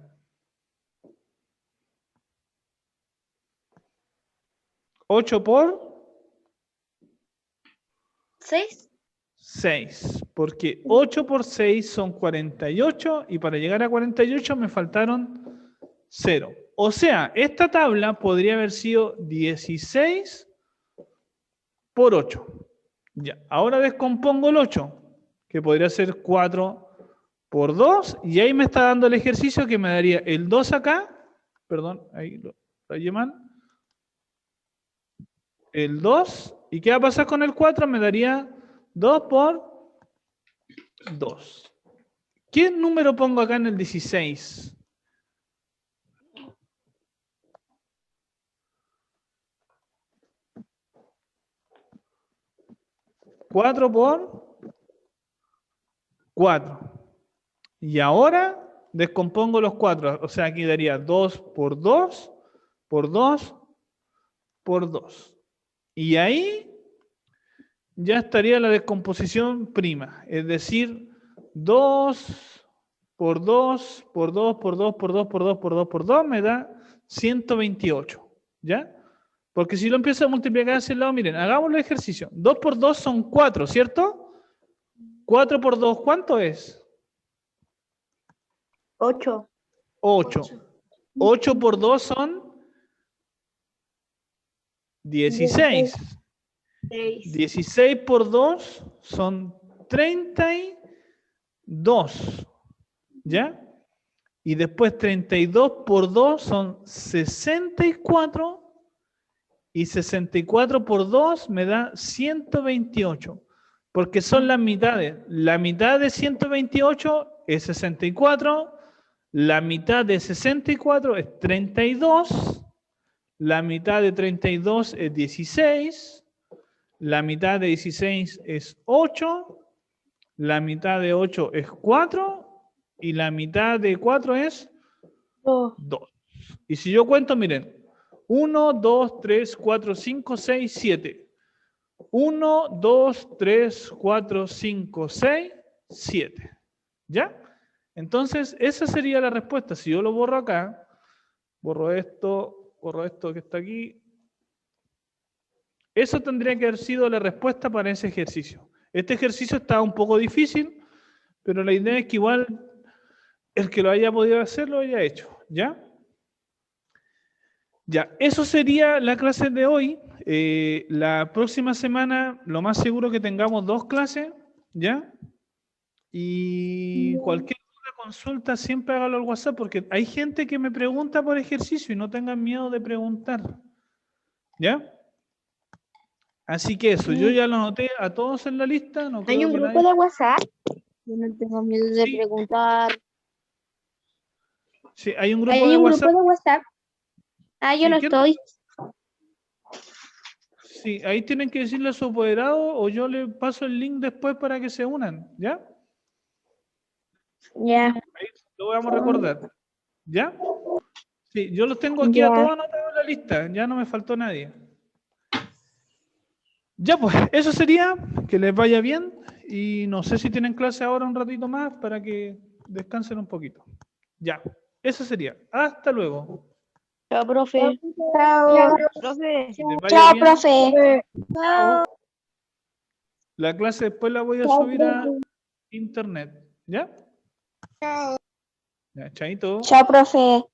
8 por 6. 6. Porque 8 por 6 son 48 y para llegar a 48 me faltaron 0. O sea, esta tabla podría haber sido 16 por 8. Ya, ahora descompongo el 8, que podría ser 4 por 2, y ahí me está dando el ejercicio que me daría el 2 acá, perdón, ahí lo llaman, el 2, ¿y qué va a pasar con el 4? Me daría 2 por 2. ¿Qué número pongo acá en el 16? 4 por 4. Y ahora descompongo los 4. O sea, aquí daría 2 por 2, por 2, por 2. Y ahí ya estaría la descomposición prima. Es decir, 2 por 2, por 2, por 2, por 2, por 2, por 2, por 2, me da 128. ¿Ya? Porque si lo empiezo a multiplicar hacia el lado, miren, hagamos el ejercicio. 2 por 2 son 4, ¿cierto? 4 por 2, ¿cuánto es? 8. 8. 8 por 2 son 16. 16 por 2 son 32. ¿Ya? Y después 32 por 2 son 64. Y 64 por 2 me da 128. Porque son las mitades. La mitad de 128 es 64. La mitad de 64 es 32. La mitad de 32 es 16. La mitad de 16 es 8. La mitad de 8 es 4. Y la mitad de 4 es 2. Y si yo cuento, miren. 1, 2, 3, 4, 5, 6, 7. 1, 2, 3, 4, 5, 6, 7. ¿Ya? Entonces, esa sería la respuesta. Si yo lo borro acá, borro esto que está aquí. Eso tendría que haber sido la respuesta para ese ejercicio. Este ejercicio está un poco difícil, pero la idea es que igual el que lo haya podido hacer lo haya hecho. ¿Ya? Ya, eso sería la clase de hoy. La próxima semana, lo más seguro que tengamos 2 clases, ¿ya? Y cualquier consulta siempre hágalo al WhatsApp, porque hay gente que me pregunta por ejercicio y no tengan miedo de preguntar, ¿ya? Así que eso, yo ya lo anoté a todos en la lista. No ¿Hay creo un que grupo nadie- de WhatsApp? Yo no tengo miedo de Sí. preguntar. Sí, hay un grupo ¿Hay de un WhatsApp. grupo de WhatsApp? Ah, yo Sí, no ¿quién? estoy. Sí, ahí tienen que decirle a su apoderado o yo le paso el link después para que se unan, ¿ya? Ya. Lo vamos a recordar. ¿Ya? Sí, yo los tengo aquí a Ya. todos anotados en la lista. Ya no me faltó nadie. Ya pues, eso sería. Que les vaya bien. Y no sé si tienen clase ahora un ratito más para que descansen un poquito. Ya, eso sería. Hasta luego. Chao, profe. Chao. Profe. Que les vaya Chao, bien. profe. Chao. La clase después la voy a subir a internet. ¿Ya? Ya, chaito. Chao, profe.